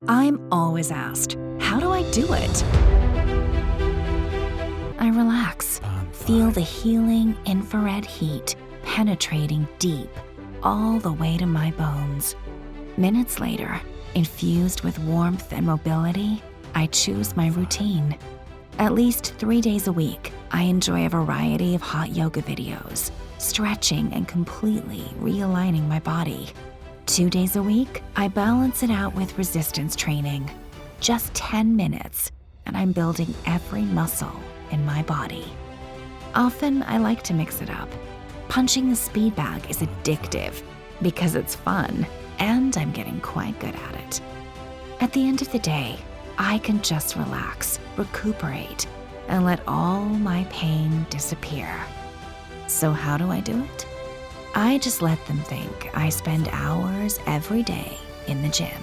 I'm always asked, how do I do it? I relax, feel the healing infrared heat penetrating deep all the way to my bones. Minutes later, infused with warmth and mobility, I choose my routine. At least 3 days a week, I enjoy a variety of hot yoga videos, stretching and completely realigning my body. 2 days a week, I balance it out with resistance training. Just 10 minutes, and I'm building every muscle in my body. Often, I like to mix it up. Punching the speed bag is addictive because it's fun, and I'm getting quite good at it. At the end of the day, I can just relax, recuperate, and let all my pain disappear. So how do I do it? I just let them think I spend hours every day in the gym.